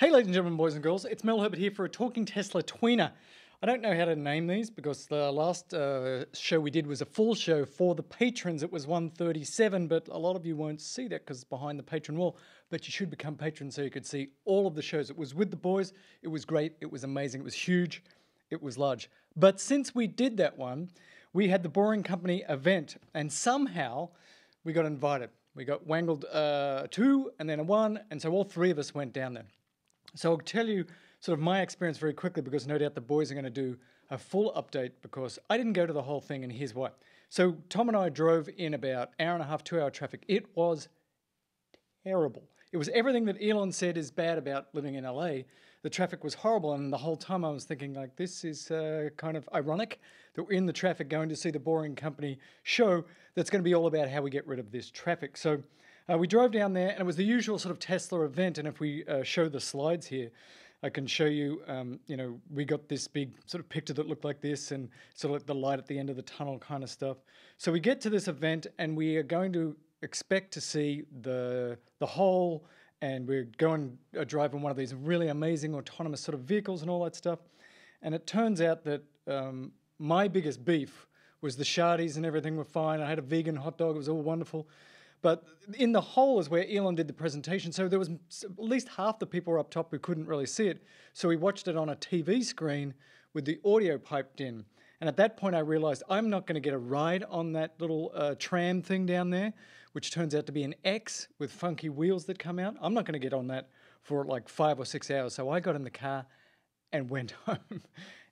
Hey ladies and gentlemen, boys and girls, it's Mel Herbert here for a Talking Tesla Tweener. I don't know how to name these because the last show we did was a full show for the patrons. It was 137, but a lot of you won't see that because it's behind the patron wall. But you should become patrons so you could see all of the shows. It was with the boys, it was great, it was amazing, it was huge, it was large. But since we did that one, we had the Boring Company event and somehow we got invited. We got wangled 2 and then a 1, and so all 3 of us went down there. So I'll tell you sort of my experience very quickly because no doubt the boys are going to do a full update because I didn't go to the whole thing and here's why. So Tom and I drove in about hour and a half, 2 hour traffic. It was terrible. It was everything that Elon said is bad about living in LA. The traffic was horrible and the whole time I was thinking like this is kind of ironic that we're in the traffic going to see the Boring Company show that's going to be all about how we get rid of this traffic. So we drove down there and it was the usual sort of Tesla event, and if we show the slides here, I can show you, we got this big sort of picture that looked like this and sort of like the light at the end of the tunnel kind of stuff. So we get to this event and we are going to expect to see the whole, and we're going to drive in one of these really amazing autonomous sort of vehicles and all that stuff. And it turns out that my biggest beef was the shardies and everything were fine. I had a vegan hot dog, it was all wonderful. But in the hole is where Elon did the presentation. So there was at least half the people were up top who couldn't really see it. So we watched it on a TV screen with the audio piped in. And at that point I realized I'm not going to get a ride on that little tram thing down there, which turns out to be an X with funky wheels that come out. I'm not going to get on that for like 5 or 6 hours. So I got in the car and went home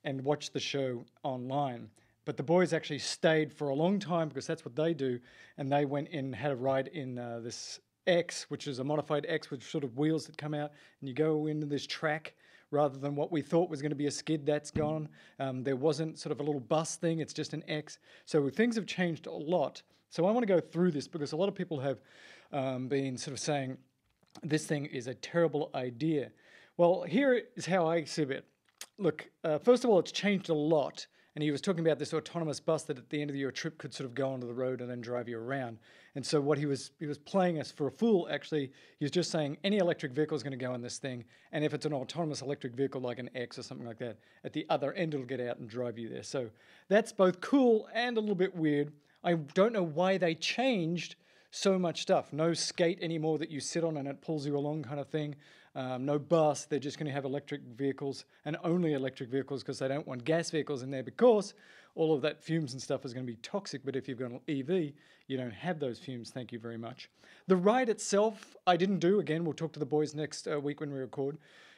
and watched the show online. But the boys actually stayed for a long time because that's what they do. And they went in, had a ride in this X, which is a modified X with sort of wheels that come out. And you go into this track rather than what we thought was going to be a skid. That's gone. There wasn't sort of a little bus thing. It's just an X. So things have changed a lot. So I want to go through this because a lot of people have been sort of saying this thing is a terrible idea. Well, here is how I see it. Look, first of all, it's changed a lot. And he was talking about this autonomous bus that at the end of your trip could sort of go onto the road and then drive you around. And so what he was playing us for a fool, actually. He was just saying any electric vehicle is going to go in this thing. And if it's an autonomous electric vehicle like an X or something like that, at the other end it'll get out and drive you there. So that's both cool and a little bit weird. I don't know why they changed so much stuff. No skate anymore that you sit on and it pulls you along kind of thing. No bus, they're just going to have electric vehicles and only electric vehicles because they don't want gas vehicles in there because all of that fumes and stuff is going to be toxic. But if you've got an EV, you don't have those fumes. Thank you very much. The ride itself, I didn't do. Again, we'll talk to the boys next week when we record.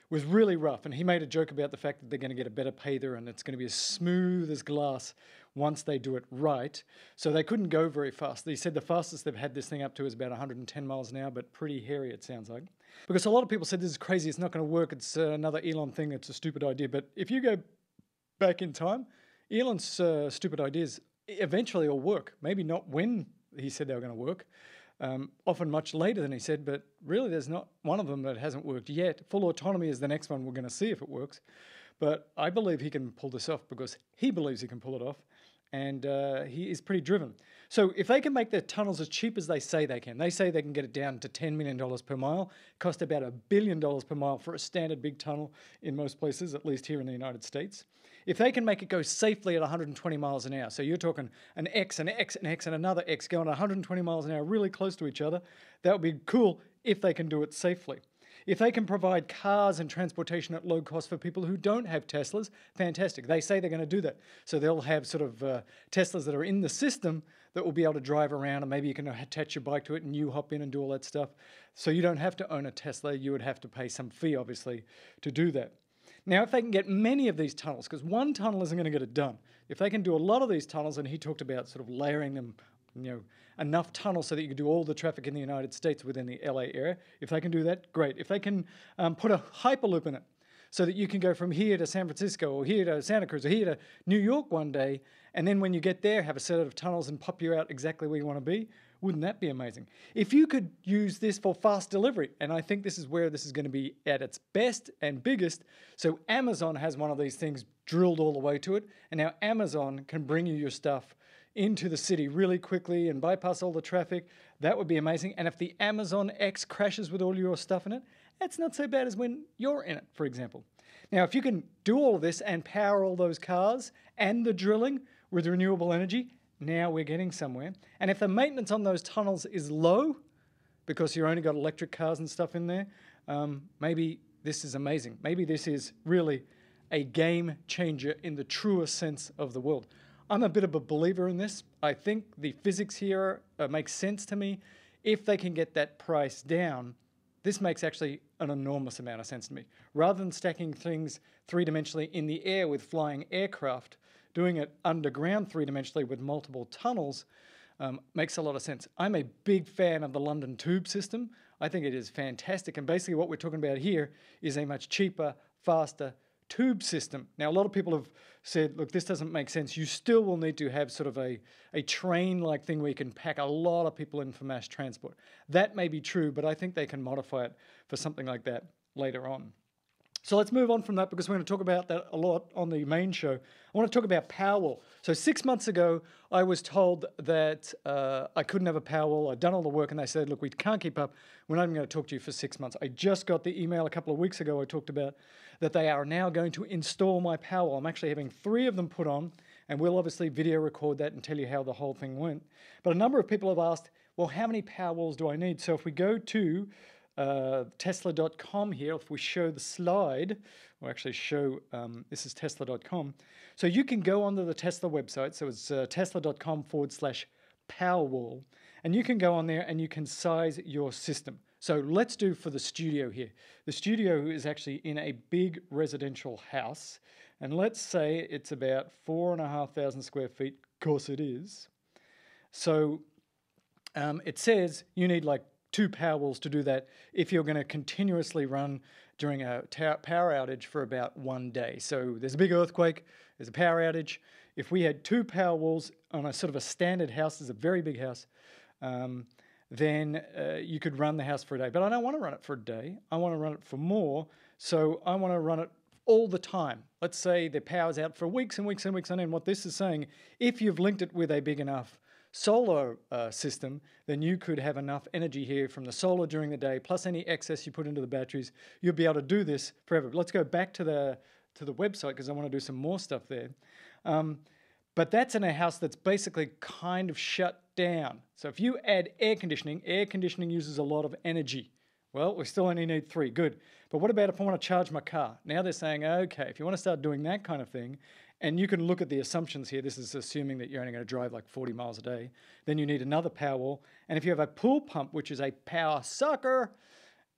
Was really rough. And he made a joke about the fact that they're going to get a better payther and it's going to be as smooth as glass once they do it right. So they couldn't go very fast. They said the fastest they've had this thing up to is about 110 miles an hour, but pretty hairy it sounds like. Because a lot of people said this is crazy, it's not going to work, it's another Elon thing, it's a stupid idea. But if you go back in time, Elon's stupid ideas eventually will work. Maybe not when he said they were going to work, often much later than he said, but really there's not one of them that hasn't worked yet. Full autonomy is the next one we're going to see if it works. But I believe he can pull this off because he believes he can pull it off. And he is pretty driven. So if they can make their tunnels as cheap as they say they can get it down to $10 million per mile, cost about $1 billion per mile for a standard big tunnel in most places, at least here in the United States. If they can make it go safely at 120 miles an hour, so you're talking an X, an X, an X, and another X going 120 miles an hour really close to each other, that would be cool if they can do it safely. If they can provide cars and transportation at low cost for people who don't have Teslas, fantastic. They say they're going to do that. So they'll have sort of Teslas that are in the system that will be able to drive around and maybe you can attach your bike to it and you hop in and do all that stuff. So you don't have to own a Tesla. You would have to pay some fee, obviously, to do that. Now, if they can get many of these tunnels, because one tunnel isn't going to get it done. If they can do a lot of these tunnels, and he talked about sort of layering them, enough tunnels so that you can do all the traffic in the United States within the LA area. If they can do that, great. If they can put a hyperloop in it so that you can go from here to San Francisco or here to Santa Cruz or here to New York one day, and then when you get there, have a set of tunnels and pop you out exactly where you want to be, wouldn't that be amazing? If you could use this for fast delivery, and I think this is where this is going to be at its best and biggest. So Amazon has one of these things drilled all the way to it, and now Amazon can bring you your stuff into the city really quickly and bypass all the traffic. That would be amazing. And if the Amazon X crashes with all your stuff in it, that's not so bad as when you're in it, for example. Now, if you can do all of this and power all those cars and the drilling with renewable energy, now we're getting somewhere. And if the maintenance on those tunnels is low, because you've only got electric cars and stuff in there, maybe this is amazing. Maybe this is really a game changer in the truest sense of the word. I'm a bit of a believer in this. I think the physics here makes sense to me. If they can get that price down, this makes actually an enormous amount of sense to me. Rather than stacking things three-dimensionally in the air with flying aircraft, doing it underground three-dimensionally with multiple tunnels makes a lot of sense. I'm a big fan of the London tube system. I think it is fantastic. And basically what we're talking about here is a much cheaper, faster tube system. Now, a lot of people have said, look, this doesn't make sense. You still will need to have sort of a train-like thing where you can pack a lot of people in for mass transport. That may be true, but I think they can modify it for something like that later on. So let's move on from that because we're going to talk about that a lot on the main show. I want to talk about Powerwall. So 6 months ago, I was told that I couldn't have a Powerwall. I'd done all the work and they said, look, we can't keep up. We're not even going to talk to you for 6 months. I just got the email a couple of weeks ago I talked about that they are now going to install my Powerwall. I'm actually having 3 of them put on and we'll obviously video record that and tell you how the whole thing went. But a number of people have asked, well, how many Powerwalls do I need? So if we go to Tesla.com here, if we show the slide, we'll actually show, this is Tesla.com. So you can go onto the Tesla website, so it's tesla.com/Powerwall, and you can go on there and you can size your system. So let's do for the studio here. The studio is actually in a big residential house, and let's say it's about 4,500 square feet, of course it is. So it says you need like 2 Powerwalls to do that if you're going to continuously run during a power outage for about 1 day. So there's a big earthquake, there's a power outage. If we had 2 Powerwalls on a sort of a standard house, it's a very big house, then you could run the house for a day. But I don't want to run it for a day. I want to run it for more. So I want to run it all the time. Let's say the power's out for weeks and weeks and weeks on end. What this is saying, if you've linked it with a big enough solar system, then you could have enough energy here from the solar during the day, plus any excess you put into the batteries. You'll be able to do this forever. Let's go back to the website because I want to do some more stuff there. But that's in a house that's basically kind of shut down. So if you add air conditioning uses a lot of energy. Well, we still only need 3, good. But what about if I want to charge my car? Now they're saying, okay, if you want to start doing that kind of thing, and you can look at the assumptions here, this is assuming that you're only going to drive like 40 miles a day, then you need another Powerwall. And if you have a pool pump, which is a power sucker,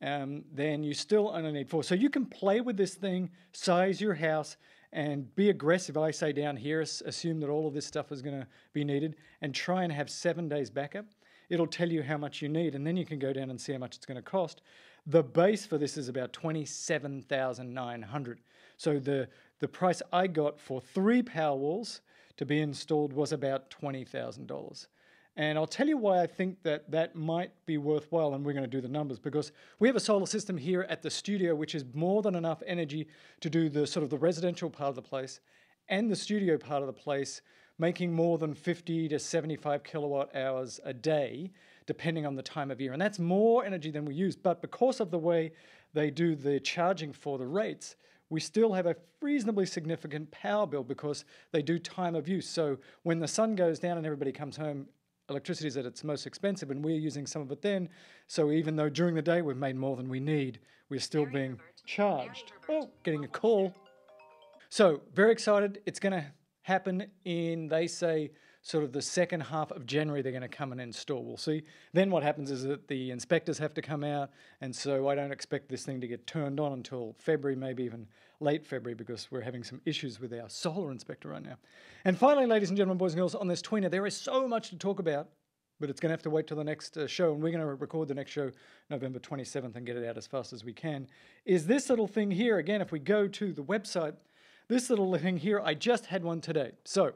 then you still only need 4. So you can play with this thing, size your house, and be aggressive. I say down here, assume that all of this stuff is going to be needed, and try and have 7 days backup. It'll tell you how much you need, and then you can go down and see how much it's going to cost. The base for this is about $27,900. So the price I got for 3 Powerwalls to be installed was about $20,000. And I'll tell you why I think that that might be worthwhile, and we're going to do the numbers, because we have a solar system here at the studio which is more than enough energy to do the sort of the residential part of the place and the studio part of the place, making more than 50 to 75 kilowatt hours a day, depending on the time of year. And that's more energy than we use. But because of the way they do the charging for the rates, we still have a reasonably significant power bill because they do time of use. So when the sun goes down and everybody comes home, electricity is at its most expensive and we're using some of it then. So even though during the day we've made more than we need, we're still being charged. Oh, getting a call. So very excited. It's going to happen in, they say, sort of the second half of January they're going to come and install. We'll see. Then what happens is that the inspectors have to come out, and so I don't expect this thing to get turned on until February, maybe even late February, because we're having some issues with our solar inspector right now. And finally, ladies and gentlemen, boys and girls, on this Tweener, there is so much to talk about, but it's going to have to wait till the next show, and we're going to record the next show November 27th and get it out as fast as we can, is this little thing here. Again, if we go to the website, this little thing here, I just had one today. So,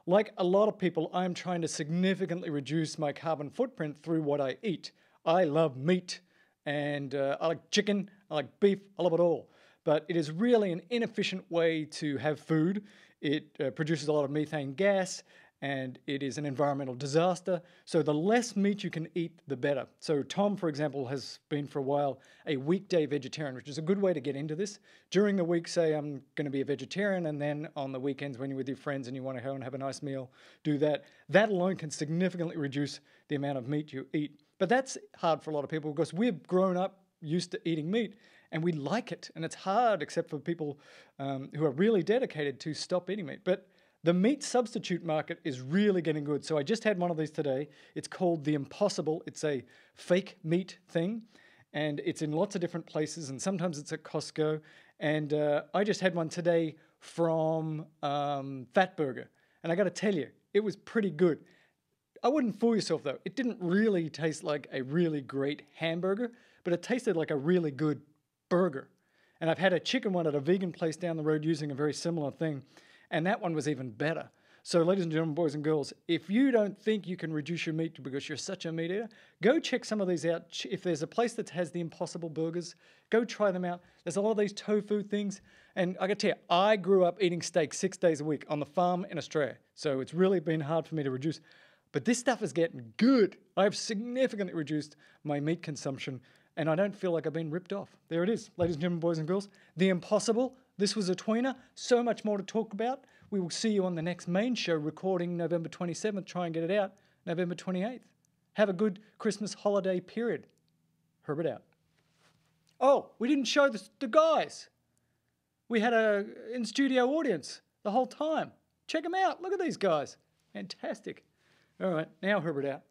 like a lot of people, I'm trying to significantly reduce my carbon footprint through what I eat. I love meat, and I like chicken, I like beef, I love it all. But it is really an inefficient way to have food. It produces a lot of methane gas, and it is an environmental disaster. So the less meat you can eat, the better. So Tom, for example, has been for a while a weekday vegetarian, which is a good way to get into this. During the week, say I'm going to be a vegetarian, and then on the weekends when you're with your friends and you want to go and have a nice meal, do that. That alone can significantly reduce the amount of meat you eat. But that's hard for a lot of people because we've grown up used to eating meat and we like it. And it's hard, except for people who are really dedicated to stop eating meat. But the meat substitute market is really getting good. So I just had one of these today. It's called The Impossible. It's a fake meat thing, and it's in lots of different places, and sometimes it's at Costco. And I just had one today from Fatburger, and I got to tell you, it was pretty good. I wouldn't fool yourself, though. It didn't really taste like a really great hamburger, but it tasted like a really good burger. And I've had a chicken one at a vegan place down the road using a very similar thing, and that one was even better. So ladies and gentlemen, boys and girls, if you don't think you can reduce your meat because you're such a meat eater, go check some of these out. If there's a place that has the Impossible Burgers, go try them out. There's a lot of these tofu things. And I got to tell you, I grew up eating steak 6 days a week on the farm in Australia. So it's really been hard for me to reduce. But this stuff is getting good. I've significantly reduced my meat consumption, and I don't feel like I've been ripped off. There it is, ladies and gentlemen, boys and girls. The Impossible. This was a tweener. So much more to talk about. We will see you on the next main show, recording November 27th. Try and get it out November 28th. Have a good Christmas holiday period. Herbert out. Oh, we didn't show the guys. We had a in-studio audience the whole time. Check them out. Look at these guys. Fantastic. All right, now Herbert out.